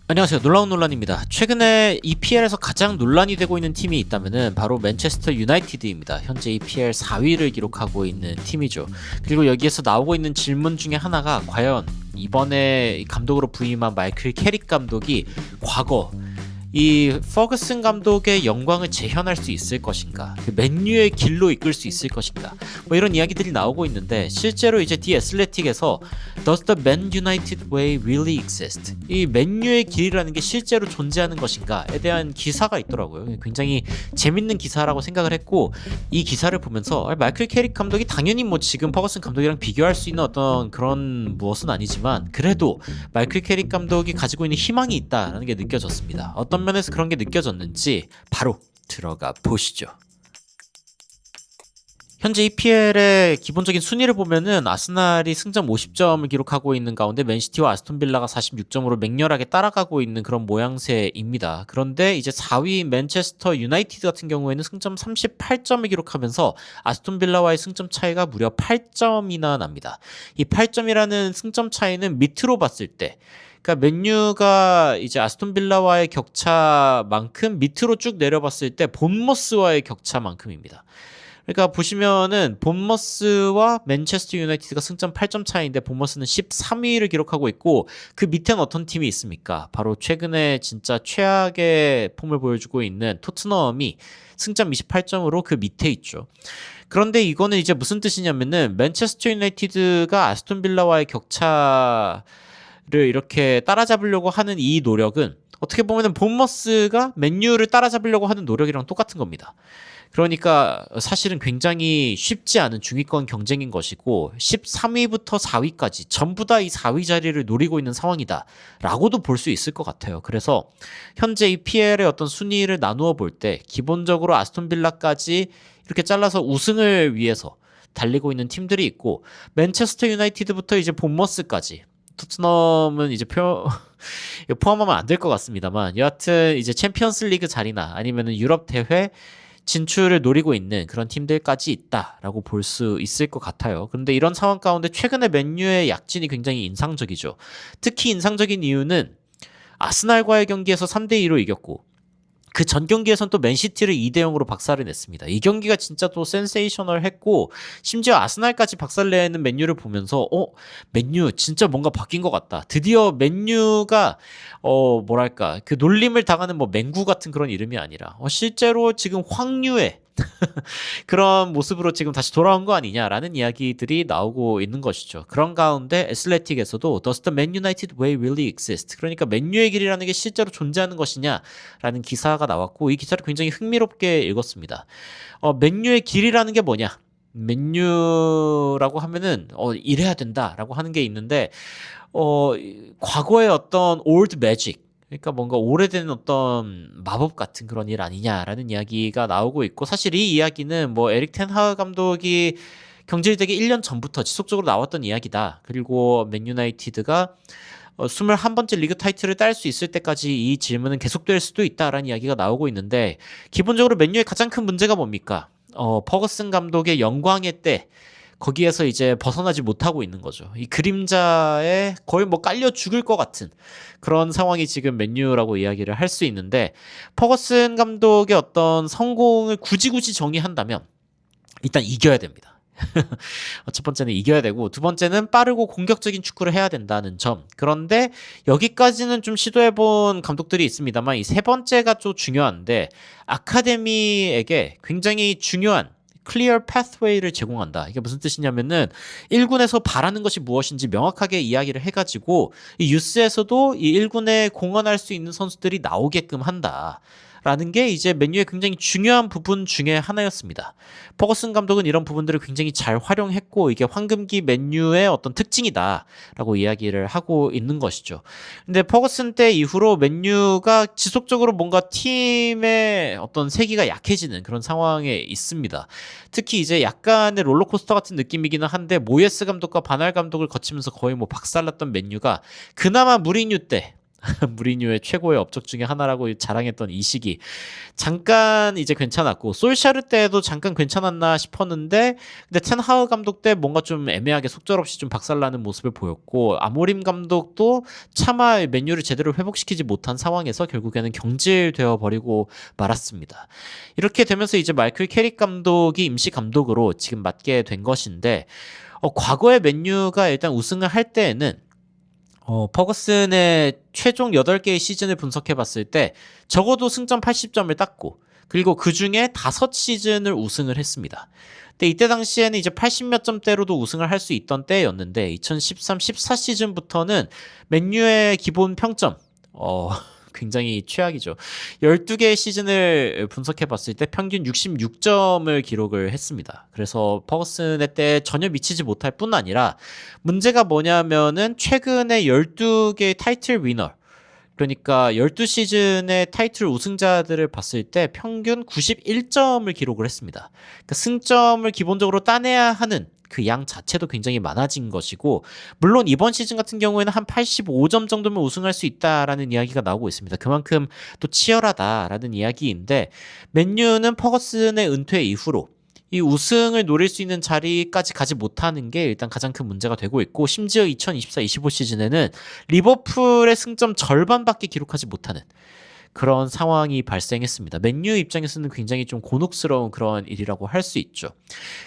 안녕하세요. 놀라운 논란입니다. 최근에 EPL에서 가장 논란이 되고 있는 팀이 있다면은 바로 맨체스터 유나이티드입니다. 현재 EPL 4위를 기록하고 있는 팀이죠. 그리고 여기에서 나오고 있는 질문 중에 하나가 과연 이번에 감독으로 부임한 마이클 캐릭 감독이 과거 이 퍼거슨 감독의 영광을 재현할 수 있을 것인가, 그 맨유의 길로 이끌 수 있을 것인가, 뭐 이런 이야기들이 나오고 있는데, 실제로 이제 디 애슬레틱에서 Does the Man United way really exist? 이 맨유의 길이라는 게 실제로 존재하는 것인가에 대한 기사가 있더라고요. 굉장히 재밌는 기사라고 생각을 했고, 이 기사를 보면서 마이클 캐릭 감독이 당연히 뭐 지금 퍼거슨 감독이랑 비교할 수 있는 어떤 그런 무엇은 아니지만, 그래도 마이클 캐릭 감독이 가지고 있는 희망이 있다라는 게 느껴졌습니다. 어떤 면에서 그런 게 느껴졌는지 바로 들어가 보시죠. 현재 EPL의 기본적인 순위를 보면은 아스날이 승점 50점을 기록하고 있는 가운데 맨시티와 아스톤빌라가 46점으로 맹렬하게 따라가고 있는 그런 모양새입니다. 그런데 이제 4위 맨체스터 유나이티드 같은 경우에는 승점 38점을 기록하면서 아스톤빌라와의 승점 차이가 무려 8점이나 납니다. 이 8점이라는 승점 차이는 밑으로 봤을 때, 그러니까 맨유가 이제 아스톤빌라와의 격차만큼 밑으로 쭉 내려봤을 때 본머스와의 격차만큼입니다. 그러니까 보시면은 본머스와 맨체스터 유나이티드가 승점 8점 차이인데 본머스는 13위를 기록하고 있고, 그 밑에는 어떤 팀이 있습니까? 바로 최근에 진짜 최악의 폼을 보여주고 있는 토트넘이 승점 28점으로 그 밑에 있죠. 그런데 이거는 이제 무슨 뜻이냐면은 맨체스터 유나이티드가 아스톤 빌라와의 격차를 이렇게 따라잡으려고 하는 이 노력은 어떻게 보면은 본머스가 맨유를 따라잡으려고 하는 노력이랑 똑같은 겁니다. 그러니까 사실은 굉장히 쉽지 않은 중위권 경쟁인 것이고, 13위부터 4위까지 전부 다 이 4위 자리를 노리고 있는 상황이다 라고도 볼 수 있을 것 같아요. 그래서 현재 이 PL의 어떤 순위를 나누어 볼 때 기본적으로 아스톤빌라까지 이렇게 잘라서 우승을 위해서 달리고 있는 팀들이 있고, 맨체스터 유나이티드부터 이제 본머스까지, 토트넘은 이제 포함하면 안 될 것 같습니다만, 여하튼 이제 챔피언스 리그 자리나 아니면은 유럽 대회 진출을 노리고 있는 그런 팀들까지 있다라고 볼 수 있을 것 같아요. 그런데 이런 상황 가운데 최근에 맨유의 약진이 굉장히 인상적이죠. 특히 인상적인 이유는 아스날과의 경기에서 3대2로 이겼고, 그 전 경기에선 또 맨시티를 2대0으로 박살을 냈습니다. 이 경기가 진짜 또 센세이셔널 했고, 심지어 아스날까지 박살내는 맨유를 보면서 맨유 진짜 뭔가 바뀐 것 같다. 드디어 맨유가 뭐랄까, 그 놀림을 당하는 뭐 맹구 같은 그런 이름이 아니라 실제로 지금 황류의 그런 모습으로 지금 다시 돌아온 거 아니냐라는 이야기들이 나오고 있는 것이죠. 그런 가운데 애슬레틱에서도 Does the Man United way really exist? 그러니까 맨유의 길이라는 게 실제로 존재하는 것이냐라는 기사가 나왔고, 이 기사를 굉장히 흥미롭게 읽었습니다. 맨유의 길이라는 게 뭐냐? 맨유라고 하면은 이래야 된다라고 하는 게 있는데, 과거의 어떤 old magic, 그러니까 뭔가 오래된 어떤 마법 같은 그런 일 아니냐라는 이야기가 나오고 있고, 사실 이 이야기는 뭐 에릭 텐하그 감독이 경질되기 1년 전부터 지속적으로 나왔던 이야기다. 그리고 맨 유나이티드가 21번째 리그 타이틀을 딸 수 있을 때까지 이 질문은 계속될 수도 있다라는 이야기가 나오고 있는데, 기본적으로 맨유의 가장 큰 문제가 뭡니까? 퍼거슨 감독의 영광의 때, 거기에서 이제 벗어나지 못하고 있는 거죠. 이 그림자에 거의 뭐 깔려 죽을 것 같은 그런 상황이 지금 맨유라고 이야기를 할 수 있는데, 퍼거슨 감독의 어떤 성공을 굳이 정의한다면 일단 이겨야 됩니다. 첫 번째는 이겨야 되고, 두 번째는 빠르고 공격적인 축구를 해야 된다는 점. 그런데 여기까지는 좀 시도해본 감독들이 있습니다만, 이 세 번째가 좀 중요한데, 아카데미에게 굉장히 중요한 클리어 패스웨이를 제공한다. 이게 무슨 뜻이냐면은 1군에서 바라는 것이 무엇인지 명확하게 이야기를 해가지고 이 유스에서도 이 1군에 공헌할 수 있는 선수들이 나오게끔 한다. 라는 게 이제 맨유의 굉장히 중요한 부분 중에 하나였습니다. 퍼거슨 감독은 이런 부분들을 굉장히 잘 활용했고, 이게 황금기 맨유의 어떤 특징이다라고 이야기를 하고 있는 것이죠. 근데 퍼거슨 때 이후로 맨유가 지속적으로 뭔가 팀의 어떤 세기가 약해지는 그런 상황에 있습니다. 특히 이제 약간의 롤러코스터 같은 느낌이기는 한데, 모예스 감독과 바날 감독을 거치면서 거의 뭐 박살났던 맨유가 그나마 무리뉴 때 무리뉴의 최고의 업적 중에 하나라고 자랑했던 이 시기 잠깐 이제 괜찮았고 솔샤르 때도 잠깐 괜찮았나 싶었는데 근데 텐하흐 감독 때 뭔가 좀 애매하게 속절없이 좀 박살나는 모습을 보였고 아모림 감독도 차마 맨유를 제대로 회복시키지 못한 상황에서 결국에는 경질되어 버리고 말았습니다. 이렇게 되면서 이제 마이클 캐릭 감독이 임시 감독으로 지금 맡게 된 것인데 과거에 맨유가 일단 우승을 할 때에는 퍼거슨의 최종 8개의 시즌을 분석해 봤을 때 적어도 승점 80점을 땄고 그리고 그 중에 5시즌을 우승을 했습니다. 근데 이때 당시에는 이제 80몇 점대로도 우승을 할 수 있던 때였는데 2013-14 시즌부터는 맨유의 기본 평점 굉장히 최악이죠. 12개의 시즌을 분석해 봤을 때 평균 66점을 기록을 했습니다. 그래서 퍼거슨의 때 전혀 미치지 못할 뿐 아니라 문제가 뭐냐면은 최근에 12개의 타이틀 위너 그러니까 12시즌의 타이틀 우승자들을 봤을 때 평균 91점을 기록을 했습니다. 그러니까 승점을 기본적으로 따내야 하는 그 양 자체도 굉장히 많아진 것이고 물론 이번 시즌 같은 경우에는 한 85점 정도면 우승할 수 있다라는 이야기가 나오고 있습니다. 그만큼 또 치열하다라는 이야기인데 맨유는 퍼거슨의 은퇴 이후로 이 우승을 노릴 수 있는 자리까지 가지 못하는 게 일단 가장 큰 문제가 되고 있고 심지어 2024-25 시즌에는 리버풀의 승점 절반밖에 기록하지 못하는 그런 상황이 발생했습니다. 맨유 입장에서는 굉장히 좀 곤혹스러운 그런 일이라고 할 수 있죠.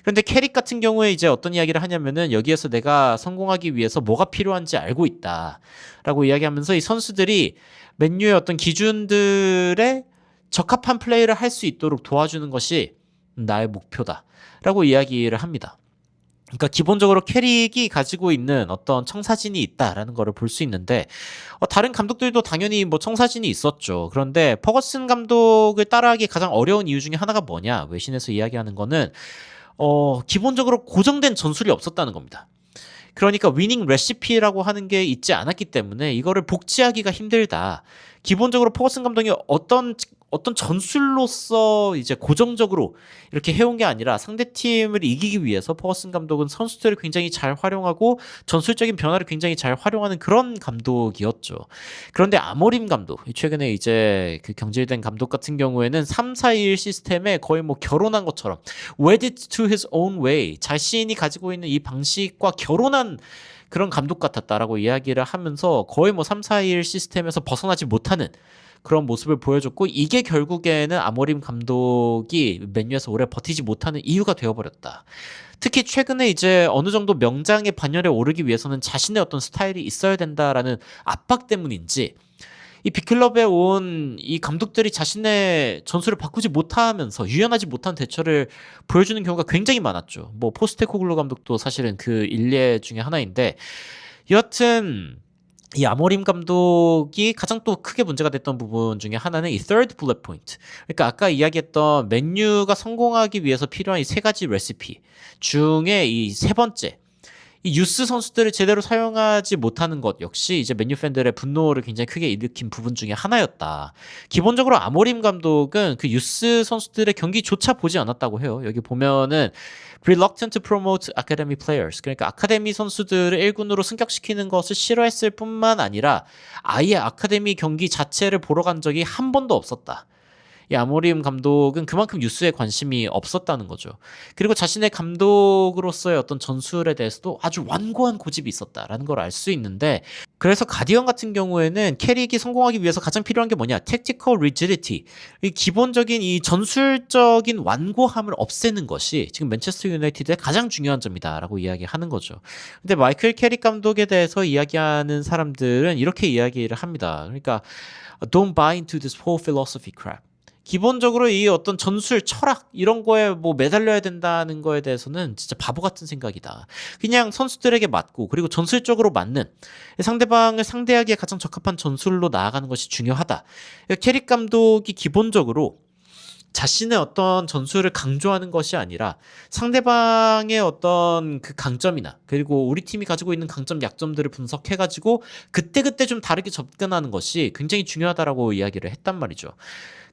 그런데 캐릭 같은 경우에 이제 어떤 이야기를 하냐면은 여기에서 내가 성공하기 위해서 뭐가 필요한지 알고 있다라고 이야기하면서 이 선수들이 맨유의 어떤 기준들에 적합한 플레이를 할 수 있도록 도와주는 것이 나의 목표다라고 이야기를 합니다. 그러니까 기본적으로 캐릭이 가지고 있는 어떤 청사진이 있다라는 거를 볼 수 있는데 다른 감독들도 당연히 뭐 청사진이 있었죠. 그런데 퍼거슨 감독을 따라하기 가장 어려운 이유 중에 하나가 뭐냐? 외신에서 이야기하는 거는 기본적으로 고정된 전술이 없었다는 겁니다. 그러니까 위닝 레시피라고 하는 게 있지 않았기 때문에 이거를 복제하기가 힘들다. 기본적으로 퍼거슨 감독이 어떤 전술로서 이제 고정적으로 이렇게 해온 게 아니라 상대팀을 이기기 위해서 퍼거슨 감독은 선수들을 굉장히 잘 활용하고 전술적인 변화를 굉장히 잘 활용하는 그런 감독이었죠. 그런데 아모림 감독, 최근에 이제 그 경질된 감독 같은 경우에는 3-4-1 시스템에 거의 뭐 결혼한 것처럼 wedded to his own way, 자신이 가지고 있는 이 방식과 결혼한 그런 감독 같았다라고 이야기를 하면서 거의 뭐 3-4-1 시스템에서 벗어나지 못하는 그런 모습을 보여줬고 이게 결국에는 아모림 감독이 맨유에서 오래 버티지 못하는 이유가 되어버렸다. 특히 최근에 이제 어느 정도 명장의 반열에 오르기 위해서는 자신의 어떤 스타일이 있어야 된다라는 압박 때문인지 이 빅클럽에 온 이 감독들이 자신의 전술을 바꾸지 못하면서 유연하지 못한 대처를 보여주는 경우가 굉장히 많았죠. 뭐 포스테코글루 감독도 사실은 그 일례 중에 하나인데 여하튼 이 아모림 감독이 가장 또 크게 문제가 됐던 부분 중에 하나는 이 third bullet point. 그러니까 아까 이야기했던 맨유가 성공하기 위해서 필요한 이 세 가지 레시피 중에 이 세 번째. 이 유스 선수들을 제대로 사용하지 못하는 것 역시 이제 맨유 팬들의 분노를 굉장히 크게 일으킨 부분 중에 하나였다. 기본적으로 아모림 감독은 그 유스 선수들의 경기조차 보지 않았다고 해요. 여기 보면은 reluctant to promote academy players. 그러니까 아카데미 선수들을 1군으로 승격시키는 것을 싫어했을 뿐만 아니라 아예 아카데미 경기 자체를 보러 간 적이 한 번도 없었다. 이 아모림 감독은 그만큼 유스에 관심이 없었다는 거죠. 그리고 자신의 감독으로서의 어떤 전술에 대해서도 아주 완고한 고집이 있었다라는 걸 알 수 있는데 그래서 가디언 같은 경우에는 캐릭이 성공하기 위해서 가장 필요한 게 뭐냐? tactical rigidity. 이 기본적인 이 전술적인 완고함을 없애는 것이 지금 맨체스터 유나이티드의 가장 중요한 점이다라고 이야기하는 거죠. 근데 마이클 캐릭 감독에 대해서 이야기하는 사람들은 이렇게 이야기를 합니다. 그러니까 don't buy into this whole philosophy crap. 기본적으로 이 어떤 전술, 철학 이런 거에 뭐 매달려야 된다는 거에 대해서는 진짜 바보 같은 생각이다. 그냥 선수들에게 맞고 그리고 전술적으로 맞는 상대방을 상대하기에 가장 적합한 전술로 나아가는 것이 중요하다. 캐릭 감독이 기본적으로 자신의 어떤 전술을 강조하는 것이 아니라 상대방의 어떤 그 강점이나 그리고 우리 팀이 가지고 있는 강점, 약점들을 분석해가지고 그때그때 좀 다르게 접근하는 것이 굉장히 중요하다라고 이야기를 했단 말이죠.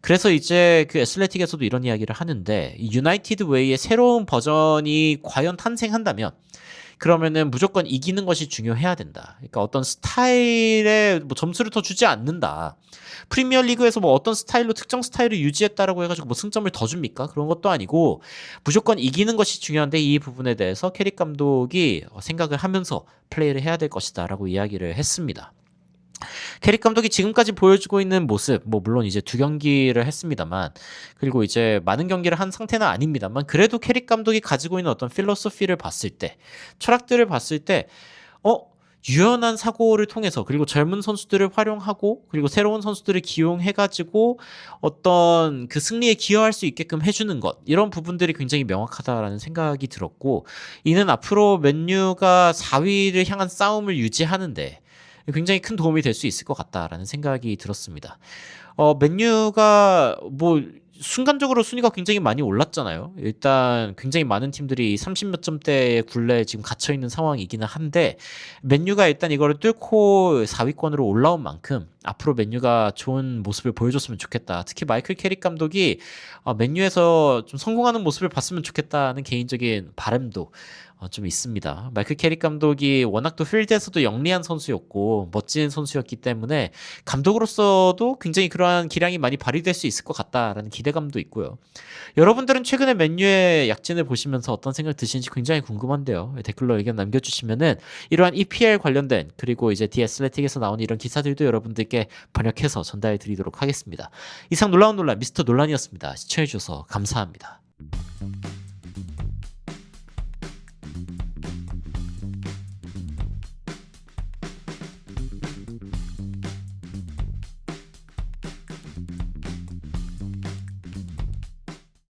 그래서 이제 그 애슬레틱에서도 이런 이야기를 하는데 유나이티드 웨이의 새로운 버전이 과연 탄생한다면 그러면은 무조건 이기는 것이 중요해야 된다. 그러니까 어떤 스타일에 뭐 점수를 더 주지 않는다. 프리미어 리그에서 뭐 어떤 스타일로 특정 스타일을 유지했다라고 해가지고 뭐 승점을 더 줍니까? 그런 것도 아니고 무조건 이기는 것이 중요한데 이 부분에 대해서 캐릭 감독이 생각을 하면서 플레이를 해야 될 것이다라고 이야기를 했습니다. 캐릭 감독이 지금까지 보여주고 있는 모습, 뭐 물론 이제 2경기를 했습니다만, 그리고 이제 많은 경기를 한 상태는 아닙니다만, 그래도 캐릭 감독이 가지고 있는 어떤 필로소피를 봤을 때, 철학들을 봤을 때, 어 유연한 사고를 통해서, 그리고 젊은 선수들을 활용하고, 그리고 새로운 선수들을 기용해가지고 어떤 그 승리에 기여할 수 있게끔 해주는 것, 이런 부분들이 굉장히 명확하다라는 생각이 들었고, 이는 앞으로 맨유가 4위를 향한 싸움을 유지하는데 굉장히 큰 도움이 될 수 있을 것 같다라는 생각이 들었습니다. 맨유가 뭐 순간적으로 순위가 굉장히 많이 올랐잖아요. 일단 굉장히 많은 팀들이 30몇 점대의 굴레에 지금 갇혀 있는 상황이기는 한데, 맨유가 일단 이거를 뚫고 4위권으로 올라온 만큼 앞으로 맨유가 좋은 모습을 보여줬으면 좋겠다. 특히 마이클 캐릭 감독이 맨유에서 좀 성공하는 모습을 봤으면 좋겠다는 개인적인 바람도 좀 있습니다. 마이클 캐릭 감독이 워낙 또 필드에서도 영리한 선수였고 멋진 선수였기 때문에 감독으로서도 굉장히 그러한 기량이 많이 발휘될 수 있을 것 같다라는 기대감도 있고요. 여러분들은 최근에 맨유의 약진을 보시면서 어떤 생각 드시는지 굉장히 궁금한데요. 댓글로 의견 남겨주시면은 이러한 EPL 관련된, 그리고 이제 디 애슬레틱에서 나오는 이런 기사들도 여러분들께 번역해서 전달해 드리도록 하겠습니다. 이상 놀라운 논란 미스터 논란이었습니다. 시청해 주셔서 감사합니다.